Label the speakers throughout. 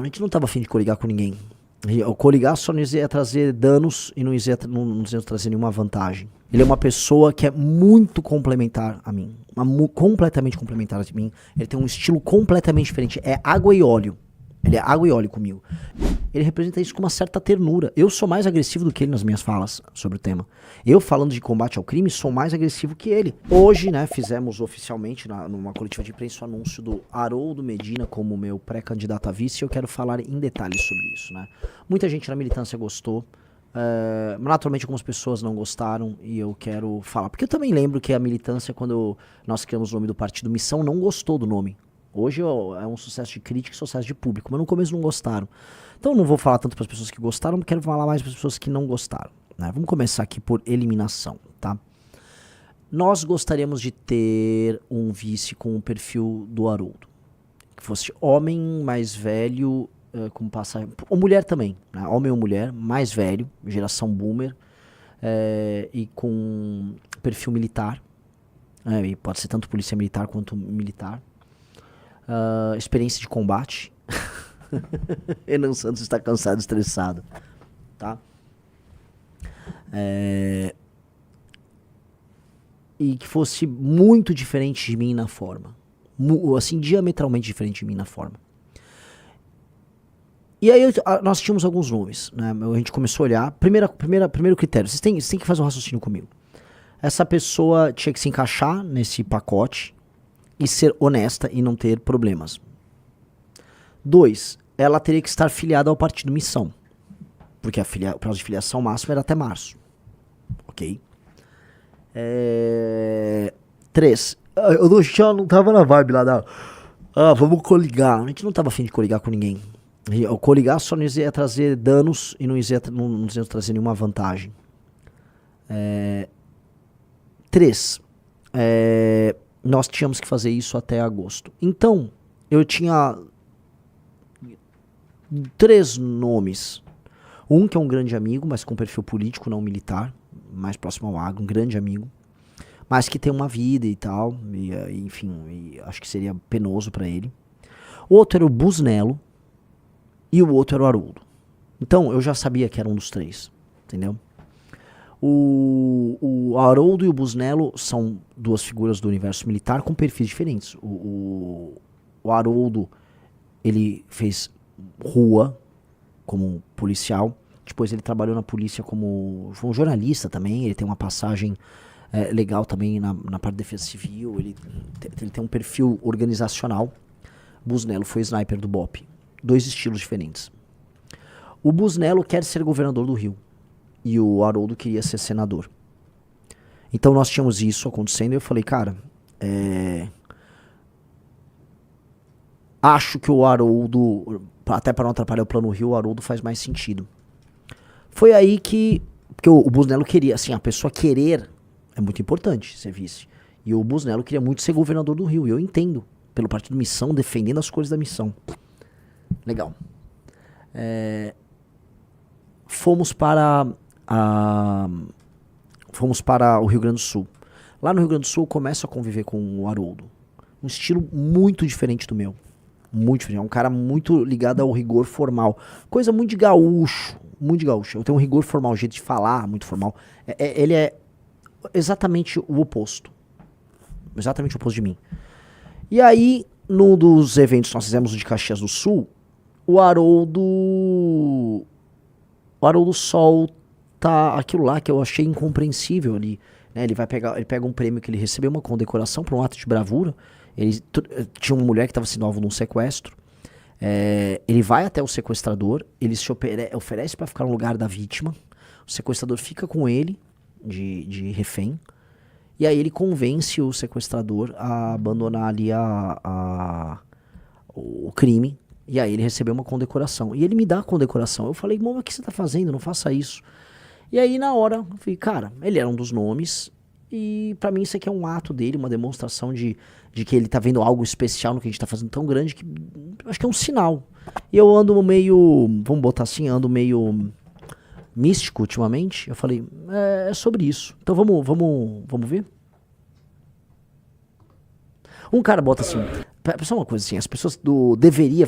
Speaker 1: A gente não tava afim de coligar com ninguém. O coligar só não ia trazer danos e não ia trazer nenhuma vantagem. Ele é uma pessoa que é muito complementar a mim. Completamente complementar a mim. Ele tem um estilo completamente diferente. É água e óleo. Ele é água e óleo comigo. Ele representa isso com uma certa ternura. Eu sou mais agressivo do que ele nas minhas falas sobre o tema. Eu, falando de combate ao crime, sou mais agressivo que ele. Hoje, né, fizemos oficialmente, numa coletiva de imprensa, o anúncio do Haroldo Medina como meu pré-candidato a vice, e eu quero falar em detalhes sobre isso, né. Muita gente na militância gostou. Naturalmente algumas pessoas não gostaram e eu quero falar. Porque eu também lembro que a militância, quando nós criamos o nome do partido Missão, não gostou do nome. Hoje é um sucesso de crítica e sucesso de público, mas no começo não gostaram. Então eu não vou falar tanto para as pessoas que gostaram, quero falar mais para as pessoas que não gostaram, né? Vamos começar aqui por eliminação, tá? Nós gostaríamos de ter um vice com o perfil do Haroldo. Que fosse homem, mais velho, com passagem... Ou mulher também, né? Homem ou mulher, mais velho, geração boomer, e com perfil militar. E pode ser tanto polícia militar quanto militar. Experiência de combate. Renan Santos está cansado, estressado, tá? E que fosse muito diferente de mim na forma, assim, diametralmente diferente de mim na forma. E aí nós tínhamos alguns nomes, né? A gente começou a olhar. Primeiro critério, vocês têm que fazer um raciocínio comigo. Essa pessoa tinha que se encaixar nesse pacote e ser honesta e não ter problemas. 2, ela teria que estar filiada ao partido Missão, porque o prazo de filiação máximo era até março. Ok? 3, eu já não tava na vibe lá da... vamos coligar. A gente não tava afim de coligar com ninguém. O coligar só não ia trazer danos e não ia trazer nenhuma vantagem. 3, nós tínhamos que fazer isso até agosto. Então, eu tinha 3 nomes. Um que é um grande amigo, mas com perfil político, não militar, mais próximo ao agro, um grande amigo, mas que tem uma vida e tal, enfim, acho que seria penoso pra ele. O outro era o Busnello e o outro era o Haroldo. Então, eu já sabia que era um dos 3, entendeu? O Haroldo e o Busnello são 2 figuras do universo militar com perfis diferentes. O Haroldo, ele fez rua como policial, depois ele trabalhou na polícia como um jornalista também, ele tem uma passagem legal também na parte de defesa civil, ele tem um perfil organizacional. Busnello foi sniper do BOPE. 2 estilos diferentes. O Busnello quer ser governador do Rio e o Haroldo queria ser senador. Então nós tínhamos isso acontecendo e eu falei, cara, acho que o Haroldo, até para não atrapalhar o plano Rio, o Haroldo faz mais sentido. Foi aí que, porque o Busnello queria, assim, a pessoa querer é muito importante ser vice. E o Busnello queria muito ser governador do Rio, e eu entendo, pelo partido Missão, defendendo as cores da Missão. Legal. Fomos para o Rio Grande do Sul. Lá no Rio Grande do Sul eu começo a conviver com o Haroldo. Um estilo muito diferente do meu. Muito diferente. É um cara muito ligado ao rigor formal. Coisa muito de gaúcho. Muito de gaúcho. Eu tenho um rigor formal, um jeito de falar muito formal. Ele é exatamente o oposto. Exatamente o oposto de mim. E aí, num dos eventos que nós fizemos de Caxias do Sul, o Haroldo solta aquilo lá que eu achei incompreensível ali, né? Ele pega um prêmio que ele recebeu, uma condecoração por um ato de bravura. Tinha uma mulher que estava sendo alvo de um sequestro. Ele vai até o sequestrador, ele se oferece para ficar no lugar da vítima. O sequestrador fica com ele de refém. E aí ele convence o sequestrador a abandonar ali o crime. E aí ele recebeu uma condecoração. E ele me dá a condecoração. Eu falei, mano, o que você tá fazendo? Não faça isso. E aí na hora, eu falei, cara, ele era um dos nomes. E pra mim isso aqui é um ato dele, uma demonstração de que ele tá vendo algo especial no que a gente tá fazendo tão grande que acho que é um sinal. E eu ando meio, vamos botar assim, ando meio místico ultimamente. Eu falei, é sobre isso. Então vamos ver? Um cara bota assim, Só uma coisa assim, as pessoas do deveria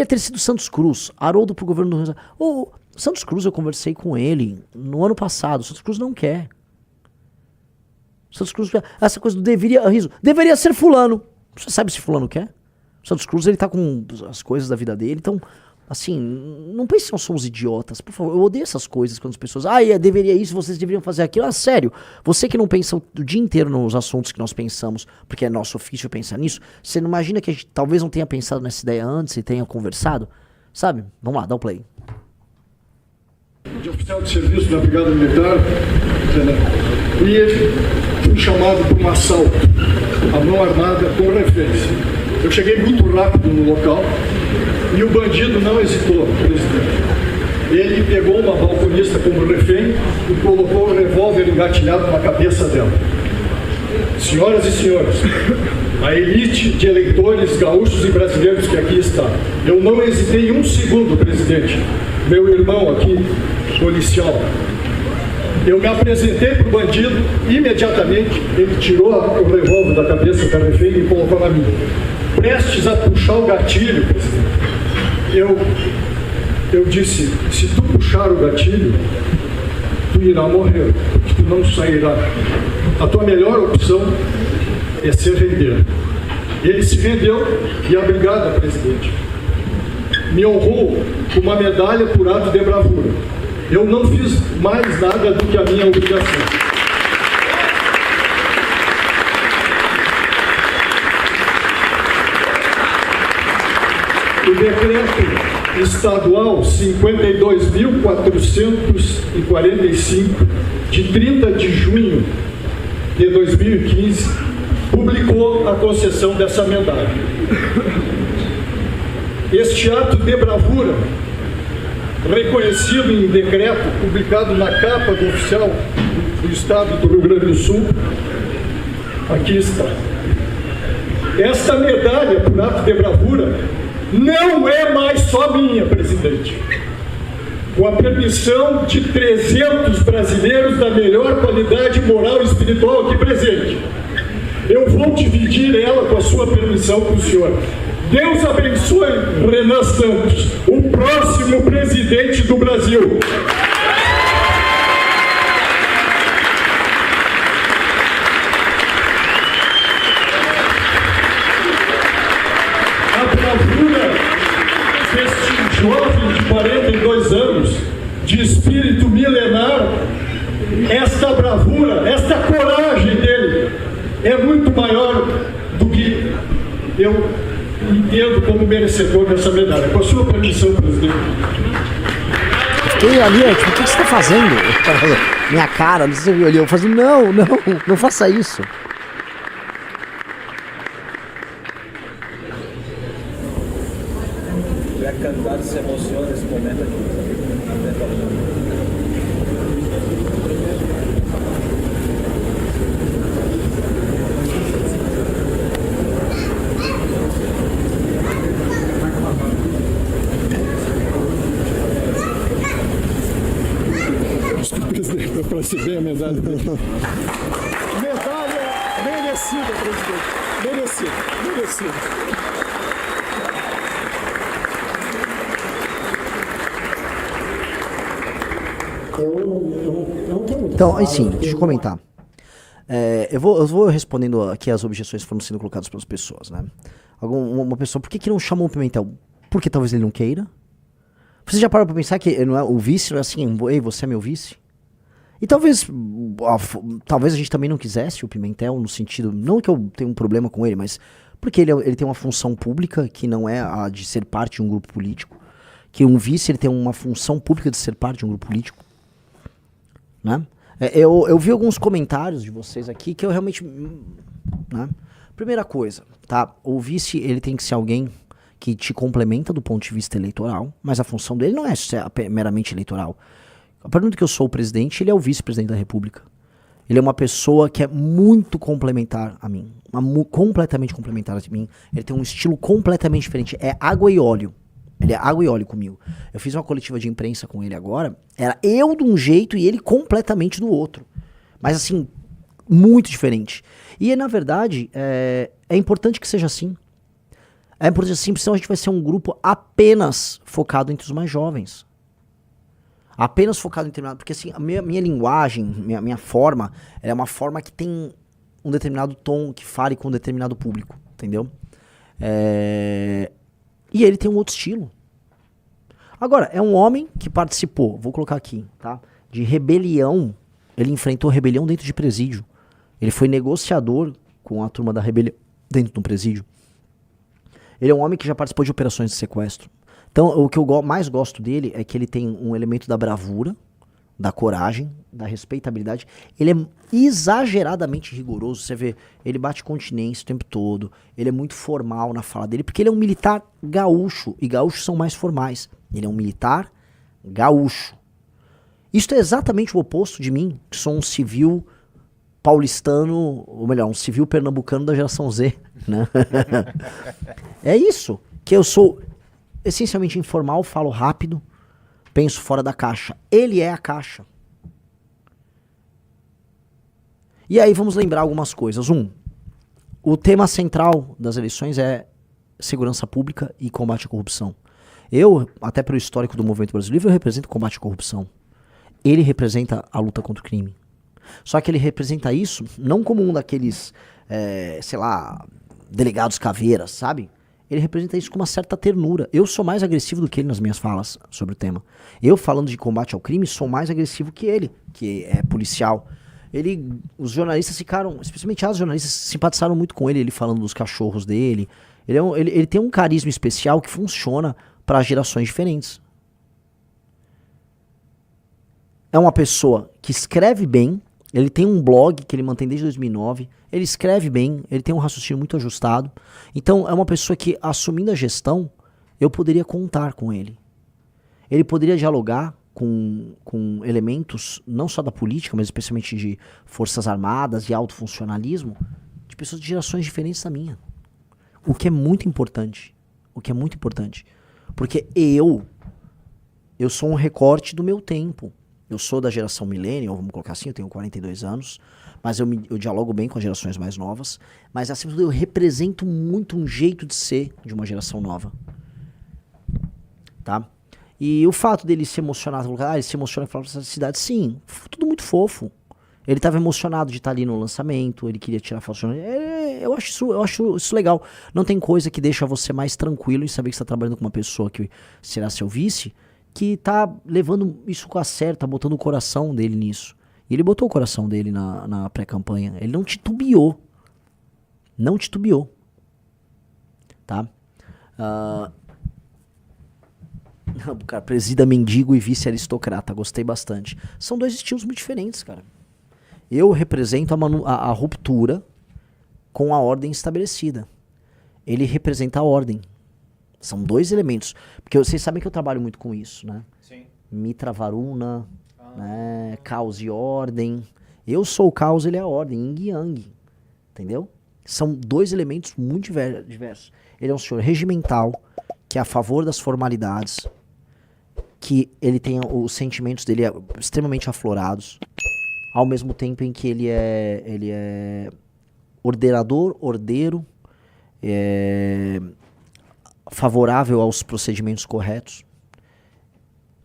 Speaker 1: ter sido Santos Cruz, Haroldo pro governo do Rio. O Santos Cruz, eu conversei com ele no ano passado, o Santos Cruz não quer. O Santos Cruz, essa coisa do deveria ser fulano. Você sabe se fulano quer? O Santos Cruz, ele tá com as coisas da vida dele, então, assim, não pense que nós somos idiotas, por favor, eu odeio essas coisas quando as pessoas, deveria isso, vocês deveriam fazer aquilo, sério, você que não pensa o dia inteiro nos assuntos que nós pensamos, porque é nosso ofício pensar nisso, você não imagina que a gente talvez não tenha pensado nessa ideia antes e tenha conversado, sabe? Vamos lá, dá o play.
Speaker 2: De oficial de serviço da Brigada Militar, e fui chamado para um assalto à mão armada com reféns. Eu cheguei muito rápido no local e o bandido não hesitou, presidente. Ele pegou uma balconista como refém e colocou o revólver engatilhado na cabeça dela. Senhoras e senhores, a elite de eleitores gaúchos e brasileiros que aqui está, eu não hesitei um segundo, presidente. Meu irmão aqui, policial, eu me apresentei para o bandido, imediatamente ele tirou o revólver da cabeça da refém e colocou na minha. Prestes a puxar o gatilho, presidente, eu disse, se tu puxar o gatilho, tu irá morrer, porque tu não sairá. A tua melhor opção é se render. Ele se rendeu e a brigada, presidente, me honrou com uma medalha por ato de bravura. Eu não fiz mais nada do que a minha obrigação. O decreto estadual 52.445, de 30 de junho de 2015, publicou a concessão dessa medalha. Este ato de bravura, reconhecido em decreto publicado na capa do oficial do Estado do Rio Grande do Sul, aqui está. Esta medalha por ato de bravura não é mais só minha, presidente. Com a permissão de 300 brasileiros da melhor qualidade moral e espiritual aqui presente, eu vou dividir ela, com a sua permissão, com o senhor. Deus abençoe Renan Santos, o próximo presidente do Brasil. A bravura deste jovem de 42 anos, de espírito milenar, esta bravura, esta coragem dele é muito maior do que eu entendo como merecedor dessa medalha. Com a sua permissão, presidente.
Speaker 1: Fiquei ali, tipo, o que você está fazendo? Minha cara, não sei se você viu ali. Eu falei, não faça isso.
Speaker 3: O candidato se emociona nesse momento aqui.
Speaker 2: Para receber a medalha dele. Medalha merecida, presidente. Merecida.
Speaker 1: Eu não tenho muito. Então, assim, deixa eu comentar. Eu vou respondendo aqui as objeções que foram sendo colocadas pelas pessoas, né? Uma pessoa, por que não chamou o Pimentel? Porque talvez ele não queira. Você já parou pra pensar que não é, o vice não é assim, ei, você é meu vice? E talvez a gente também não quisesse o Pimentel, no sentido, não que eu tenha um problema com ele, mas porque ele tem uma função pública que não é a de ser parte de um grupo político. Que um vice ele tem uma função pública de ser parte de um grupo político. Né? Eu vi alguns comentários de vocês aqui que eu realmente... Né? Primeira coisa, tá? O vice ele tem que ser alguém que te complementa do ponto de vista eleitoral, mas a função dele não é meramente eleitoral. A partir do que eu sou o presidente, ele é o vice-presidente da República. Ele é uma pessoa que é muito complementar a mim. Completamente complementar a mim. Ele tem um estilo completamente diferente. É água e óleo. Ele é água e óleo comigo. Eu fiz uma coletiva de imprensa com ele agora. Era eu de um jeito e ele completamente do outro. Mas assim, muito diferente. E na verdade, é importante que seja assim. É importante assim, senão a gente vai ser um grupo apenas focado entre os mais jovens. Apenas focado em determinado... Porque assim, a minha linguagem, minha forma, ela é uma forma que tem um determinado tom, que fale com um determinado público, entendeu? E ele tem um outro estilo. Agora, é um homem que participou, vou colocar aqui, tá? De rebelião. Ele enfrentou rebelião dentro de presídio. Ele foi negociador com a turma da rebelião dentro de um presídio. Ele é um homem que já participou de operações de sequestro. Então, o que eu mais gosto dele é que ele tem um elemento da bravura, da coragem, da respeitabilidade. Ele é exageradamente rigoroso. Você vê, ele bate continência o tempo todo. Ele é muito formal na fala dele, porque ele é um militar gaúcho. E gaúchos são mais formais. Ele é um militar gaúcho. Isso é exatamente o oposto de mim, que sou um civil paulistano, ou melhor, um civil pernambucano da geração Z, né? É isso, que eu sou essencialmente informal, falo rápido, penso fora da caixa. Ele é a caixa. E aí vamos lembrar algumas coisas. O tema central das eleições é segurança pública e combate à corrupção. Eu, até pelo histórico do movimento brasileiro, eu represento o combate à corrupção. Ele representa a luta contra o crime. Só que ele representa isso não como um daqueles, sei lá, delegados caveiras, sabe? Ele representa isso com uma certa ternura. Eu sou mais agressivo do que ele nas minhas falas sobre o tema. Eu, falando de combate ao crime, sou mais agressivo que ele, que é policial. Os jornalistas ficaram, especialmente as jornalistas, simpatizaram muito com ele falando dos cachorros dele. Ele tem um carisma especial que funciona para gerações diferentes. É uma pessoa que escreve bem, ele tem um blog que ele mantém desde 2009, ele escreve bem, ele tem um raciocínio muito ajustado. Então é uma pessoa que, assumindo a gestão, eu poderia contar com ele. Ele poderia dialogar com elementos, não só da política, mas especialmente de forças armadas e alto funcionalismo, de pessoas de gerações diferentes da minha. O que é muito importante. O que é muito importante. Porque eu sou um recorte do meu tempo. Eu sou da geração millennial, vamos colocar assim, eu tenho 42 anos, mas eu dialogo bem com as gerações mais novas, mas acima de tudo eu represento muito um jeito de ser de uma geração nova. Tá? E o fato dele se emocionar, ele se emociona e fala pra essa cidade, sim, tudo muito fofo. Ele estava emocionado de estar ali no lançamento, ele queria tirar foto. Eu acho isso legal. Não tem coisa que deixa você mais tranquilo em saber que você está trabalhando com uma pessoa que será seu vice, que tá levando isso com a sério, tá botando o coração dele nisso. E ele botou o coração dele na pré-campanha. Ele não titubeou. Não titubeou. Tá? Cara, presida mendigo e vice-aristocrata. Gostei bastante. São dois estilos muito diferentes, cara. Eu represento a ruptura com a ordem estabelecida. Ele representa a ordem. São dois elementos. Porque vocês sabem que eu trabalho muito com isso, né?
Speaker 4: Sim.
Speaker 1: Mitra Varuna, né? Caos e ordem. Eu sou o caos, ele é a ordem. Yin e Yang. Entendeu? São dois elementos muito diversos. Ele é um senhor regimental, que é a favor das formalidades, que ele tem os sentimentos dele extremamente aflorados, ao mesmo tempo em que ele é ordenador, ordeiro, favorável aos procedimentos corretos.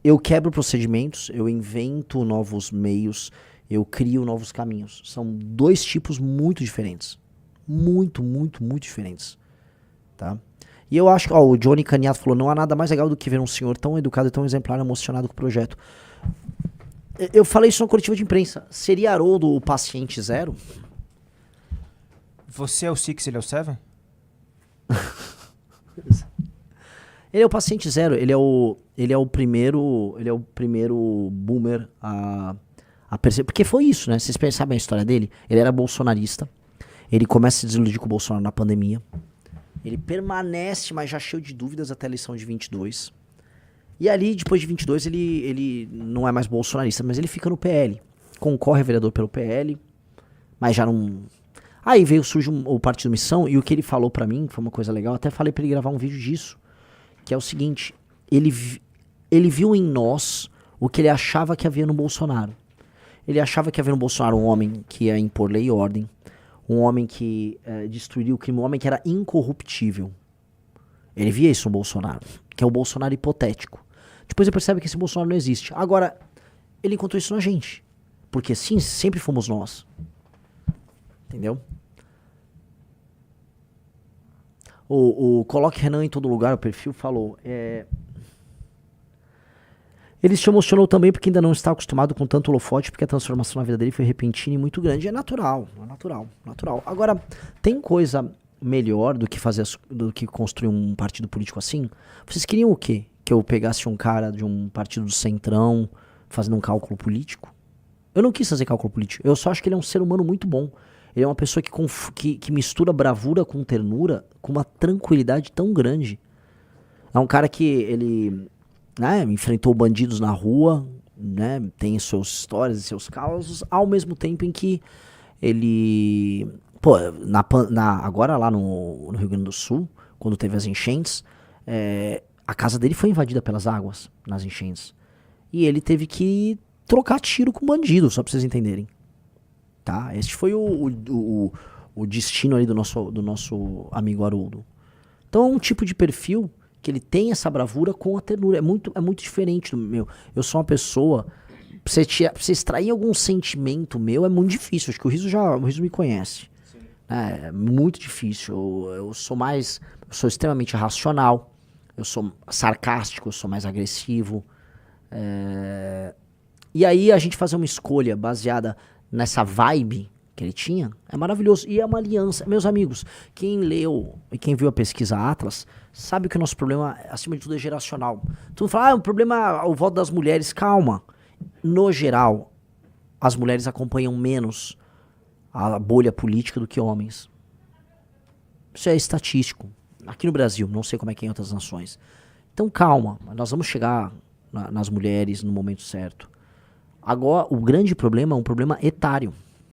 Speaker 1: Eu quebro procedimentos, eu invento novos meios, eu crio novos caminhos. São dois tipos muito diferentes. Muito, muito, muito diferentes. Tá? E eu acho que o Johnny Caniato falou, não há nada mais legal do que ver um senhor tão educado e tão exemplar, emocionado com o projeto. Eu falei isso na coletiva de imprensa. Seria Haroldo o paciente zero?
Speaker 4: Você é o Six, ele é o Seven?
Speaker 1: Ele é o paciente zero, ele é o primeiro boomer a perceber, porque foi isso, né? Vocês sabem a história dele? Ele era bolsonarista, ele começa a se desiludir com o Bolsonaro na pandemia, ele permanece, mas já cheio de dúvidas até a eleição de 22, e ali, depois de 22, ele não é mais bolsonarista, mas ele fica no PL, concorre a vereador pelo PL, mas já não... Aí surge o Partido Missão, e o que ele falou pra mim, foi uma coisa legal, até falei pra ele gravar um vídeo disso, que é o seguinte, ele viu em nós o que ele achava que havia no Bolsonaro. Ele achava que havia no Bolsonaro um homem que ia impor lei e ordem, um homem que destruiria o crime, um homem que era incorruptível. Ele via isso no Bolsonaro, que é o Bolsonaro hipotético. Depois ele percebe que esse Bolsonaro não existe. Agora, ele encontrou isso na gente. Porque sim, sempre fomos nós. Entendeu? O Coloque Renan em Todo Lugar, o perfil, falou... Ele se emocionou também porque ainda não está acostumado com tanto holofote, porque a transformação na vida dele foi repentina e muito grande. É natural. Agora, tem coisa melhor do que construir um partido político assim? Vocês queriam o quê? Que eu pegasse um cara de um partido do Centrão fazendo um cálculo político? Eu não quis fazer cálculo político. Eu só acho que ele é um ser humano muito bom. Ele é uma pessoa que mistura bravura com ternura com uma tranquilidade tão grande. É um cara que ele... né, enfrentou bandidos na rua, né, tem suas histórias e seus causos, ao mesmo tempo em que ele, agora lá no Rio Grande do Sul, quando teve as enchentes, a casa dele foi invadida pelas águas nas enchentes, e ele teve que trocar tiro com bandido, só pra vocês entenderem, tá? Este foi o destino ali do nosso amigo Haroldo. Então é um tipo de perfil que ele tem essa bravura com a ternura. É muito diferente do meu. Eu sou uma pessoa... Pra você extrair algum sentimento meu é muito difícil. Acho que o Riso me conhece. É muito difícil. Eu sou extremamente racional. Eu sou sarcástico, eu sou mais agressivo. E aí a gente fazer uma escolha baseada nessa vibe que ele tinha, é maravilhoso. E é uma aliança. Meus amigos, quem leu e quem viu a pesquisa Atlas, sabe que o nosso problema, acima de tudo, é geracional. Tu fala, o problema é o voto das mulheres. Calma. No geral, as mulheres acompanham menos a bolha política do que homens. Isso é estatístico. Aqui no Brasil, não sei como é que é em outras nações. Então calma, nós vamos chegar nas mulheres no momento certo. Agora, o grande problema é um problema etário.